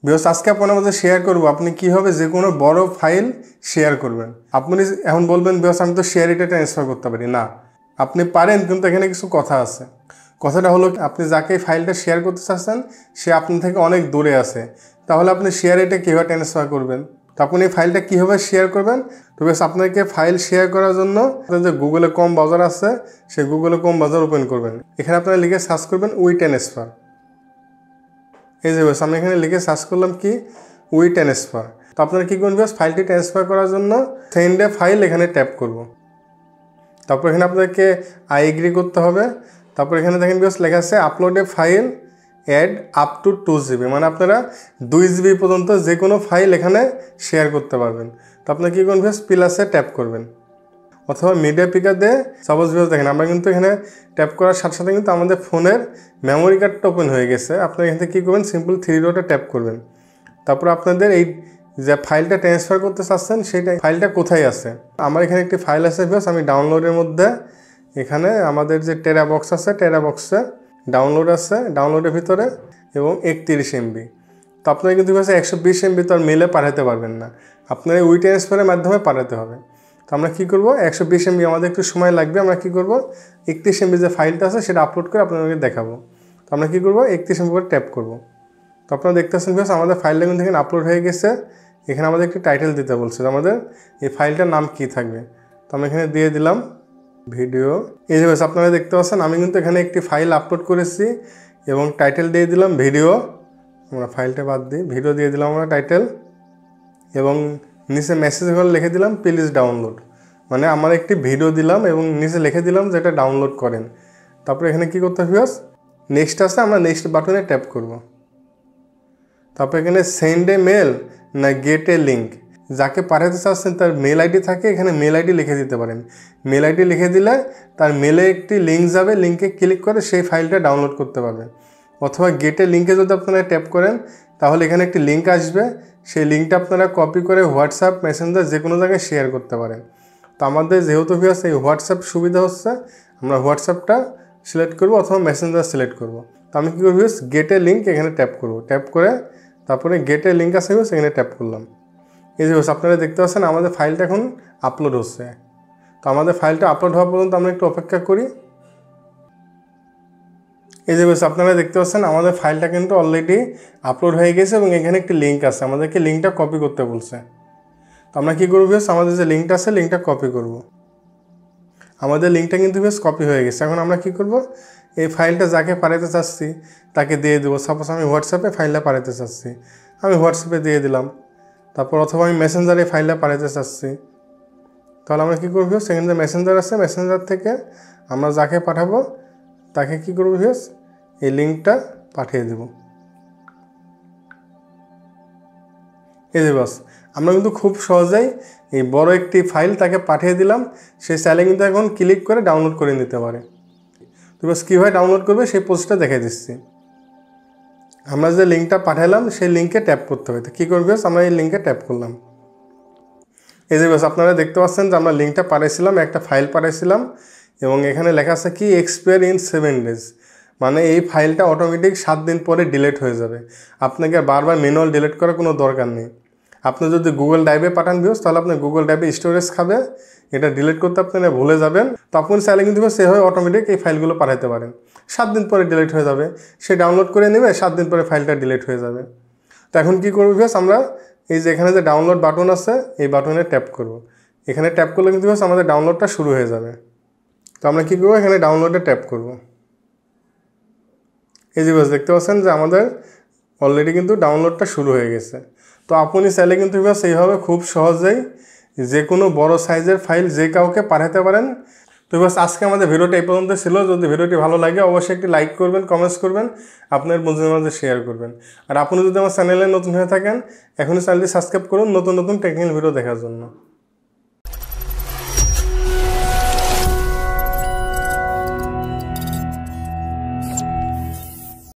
Viewers আজকে আপনার মধ্যে শেয়ার করব আপনি কিভাবে যে কোনো বড় ফাইল শেয়ার করবেন। আপনি এখন বলবেন ভিউয়ার্স আমি তো শেয়ার এটা ট্রান্সফার করতে পারি না। আপনি পারেন, কিন্তু এখানে কিছু কথা আছে। কথাটা হলো আপনি যাকে ফাইলটা শেয়ার করতে চাচ্ছেন সে আপনার থেকে অনেক দূরে আছে, তাহলে আপনি শেয়ার এটা কীভাবে ট্রান্সফার করবেন? তো আপনি এই ফাইলটা কীভাবে শেয়ার করবেন? তো বেশ আপনাকে ফাইল শেয়ার করার জন্য যে গুগলে ক্রোম ব্রাউজার আছে সেই গুগলে ক্রোম ব্রাউজার ওপেন করবেন। এখানে আপনারা লিখে সার্চ করবেন উই ট্রান্সফার। এই যে বেশ আমি এখানে লিখে সার্চ করলাম কি উই ট্রান্সফার। তো আপনারা কী করবেন বেশ ফাইলটি ট্রান্সফার করার জন্য সেন্ড এ ফাইল এখানে ট্যাপ করব। তারপর এখানে আপনাদেরকে আই এগ্রি করতে হবে। তারপর এখানে দেখেন বেশ লেখা আছে upload a file add up to 2 GB, মানে আপনারা 2 GB পর্যন্ত যে কোনো ফাইল এখানে শেয়ার করতে পারবেন। তো আপনারা কী করবেন বেশ প্লাসে ট্যাপ করবেন অথবা মিডিয়া পিকার দিয়ে সাপোজ ভিউয়ার্স দেখেন আমরা কিন্তু এখানে ট্যাপ করার সাথে সাথে কিন্তু আমাদের ফোনের মেমোরি কার্ডটা ওপেন হয়ে গেছে। আপনারা এখান থেকে কী করবেন সিম্পল 3 ডটে ট্যাপ করবেন। তারপর আপনাদের এই যে ফাইলটা ট্রান্সফার করতে চাচ্ছেন সেইটা ফাইলটা কোথায় আছে। আমার এখানে একটি ফাইল আছে ভিউয়ার্স, আমি ডাউনলোডের মধ্যে এখানে আমাদের যে টেরা বক্স আছে টেরা বক্সে ডাউনলোড আছে, ডাউনলোডের ভিতরে এবং 31 MB। তো আপনারা কিন্তু 120 MB তো আর মেলে পাঠাতে পারবেন না, আপনারা উই ট্রান্সফারের মাধ্যমে পাঠাতে হবে। তো আমরা কী করবো 120 MB আমাদের একটু সময় লাগবে। আমরা কী করবো 31 MB যে ফাইলটা আছে সেটা আপলোড করে আপনাদেরকে দেখাবো। তো আমরা কী করবো 31 MB করে ট্যাপ করবো। তো আপনারা দেখতেছেন ভিউয়ার্স আমাদের ফাইলটা কিন্তু এখানে আপলোড হয়ে গেছে। এখানে আমাদের একটি টাইটেল দিতে বলছে আমাদের এই ফাইলটার নাম কী থাকবে। তো আমি এখানে দিয়ে দিলাম ভিডিও। এই যে আপনারা দেখতে পাচ্ছেন আমি কিন্তু এখানে একটি ফাইল আপলোড করেছি এবং টাইটেল দিয়ে দিলাম ভিডিও। আমরা ফাইলটা বাদ দিই, ভিডিও দিয়ে দিলাম আমরা টাইটেল এবং নিচে মেসেজ করে লিখে দিলাম প্লিজ ডাউনলোড, মানে আমার একটি ভিডিও দিলাম এবং নিচে লিখে দিলাম যে এটা ডাউনলোড করেন। তারপরে এখানে কী করতে হবে নেক্সট আছে, আমরা নেক্সট বাটনে ট্যাপ করব। তারপর এখানে সেন্ড এ মেল না গেট এ লিঙ্ক, যাকে পাঠাতে চাচ্ছেন তার মেল আইডি থাকে, এখানে মেল আইডি লিখে দিতে পারেন। মেল আইডি লিখে দিলে তার মেলে একটি লিঙ্ক যাবে, লিঙ্কে ক্লিক করে সেই ফাইলটা ডাউনলোড করতে পারবেন। অথবা গেটে লিঙ্কে যদি আপনারা ট্যাপ করেন তাহলে এখানে একটি লিঙ্ক আসবে, সেই লিঙ্কটা আপনারা কপি করে হোয়াটসঅ্যাপ মেসেঞ্জার যে কোনো জায়গায় শেয়ার করতে পারেন। তো আমাদের যেহেতু ভিউয়ার্স এই হোয়াটসঅ্যাপ সুবিধা হচ্ছে আমরা হোয়াটসঅ্যাপটা সিলেক্ট করব অথবা মেসেঞ্জার সিলেক্ট করব। তো আমি কী করব গেটে লিঙ্ক এখানে ট্যাপ করব, ট্যাপ করে তারপরে গেটে লিঙ্ক আছে সেখানে ট্যাপ করলাম। এই যে আপনারা দেখতে পাচ্ছেন আমাদের ফাইলটা এখন আপলোড হচ্ছে। তো আমাদের ফাইলটা আপলোড হওয়া পর্যন্ত আমরা একটু অপেক্ষা করি। এই যে আপনারা দেখতে পাচ্ছেন আমাদের ফাইলটা কিন্তু অলরেডি আপলোড হয়ে গেছে এবং এখানে একটি লিঙ্ক আছে, আমাদেরকে লিঙ্কটা কপি করতে বলছে। তো আমরা কী করবো আমাদের যে লিঙ্কটা আছে লিঙ্কটা কপি করব। আমাদের লিঙ্কটা কিন্তু কপি হয়ে গেছে। এখন আমরা কী করব এই ফাইলটা যাকে পাঠাতে চাচ্ছি তাকে দিয়ে দেবো। সাপোজ আমি হোয়াটসঅ্যাপে ফাইলটা পাঠাতে চাচ্ছি, আমি হোয়াটসঅ্যাপে দিয়ে দিলাম। তারপর অথবা আমি মেসেঞ্জারে ফাইলটা পাঠাতে চাচ্ছি, তাহলে আমরা কী করবো সেখানে যে মেসেঞ্জার আছে মেসেঞ্জার থেকে আমরা যাকে পাঠাবো তাকে কী করবো এই লিঙ্কটা পাঠিয়ে দেব। এই যে বাস আমরা কিন্তু খুব সহজেই এই বড় একটি ফাইল তাকে পাঠিয়ে দিলাম, সে চাইলে কিন্তু এখন ক্লিক করে ডাউনলোড করে নিতে পারে। তো বাস কীভাবে ডাউনলোড করবে সেই পোস্টটা দেখে দিচ্ছি। আমরা যে লিঙ্কটা পাঠালাম সেই লিঙ্কে ট্যাপ করতে হবে। তো কী করবে আমরা এই লিঙ্কে ট্যাপ করলাম। এই যে বাস আপনারা দেখতে পাচ্ছেন যে আমরা লিঙ্কটা পাঠিয়েছিলাম, একটা ফাইল পাঠিয়েছিলাম এবং এখানে লেখা আছে কি এক্সপায়ার ইন 7 days, মানে এই ফাইলটা অটোমেটিক 7 দিন পরে ডিলিট হয়ে যাবে। আপনাকে আর বারবার ম্যানুয়াল ডিলিট করার কোনো দরকার নেই। আপনি যদি গুগল ড্রাইভে পাঠান ভিউস তাহলে আপনি গুগল ড্রাইভে স্টোরেজ খাবে, এটা ডিলিট করতে আপনারা ভুলে যাবেন। তো আপনি চাইলে কিন্তু সেভাবে অটোমেটিক এই ফাইলগুলো পাঠাতে পারেন। 7 দিন পরে ডিলিট হয়ে যাবে, সে ডাউনলোড করে নেবে, 7 দিন পরে ফাইলটা ডিলিট হয়ে যাবে। তো এখন কী করবো ভিউস আমরা এই যে এখানে যে ডাউনলোড বাটন আছে এই বাটনে ট্যাপ করব। এখানে ট্যাপ করলে কিন্তু ভিউস আমাদের ডাউনলোডটা শুরু হয়ে যাবে। তো আমরা কী করবো এখানে ডাউনলোডে ট্যাপ করব। এই যে বাস দেখতে পাচ্ছেন যে আমাদের অলরেডি কিন্তু ডাউনলোডটা শুরু হয়ে গেছে। তো আপনি চাইলে কিন্তু বাস এইভাবে খুব সহজেই যে কোনো বড় সাইজের ফাইল যে কাউকে পাঠাতে পারেন। তো বাস আজকে আমাদের ভিডিওটা এই পর্যন্ত ছিল। যদি ভিডিওটি ভালো লাগে অবশ্যই একটি লাইক করবেন, কমেন্টস করবেন, আপনার বন্ধুদের মাঝে শেয়ার করবেন। আর আপনি যদি আমার চ্যানেলে নতুন হয়ে থাকেন এখনই চ্যানেলটি সাবস্ক্রাইব করুন নতুন নতুন টেকনিক্যাল ভিডিও দেখার জন্য।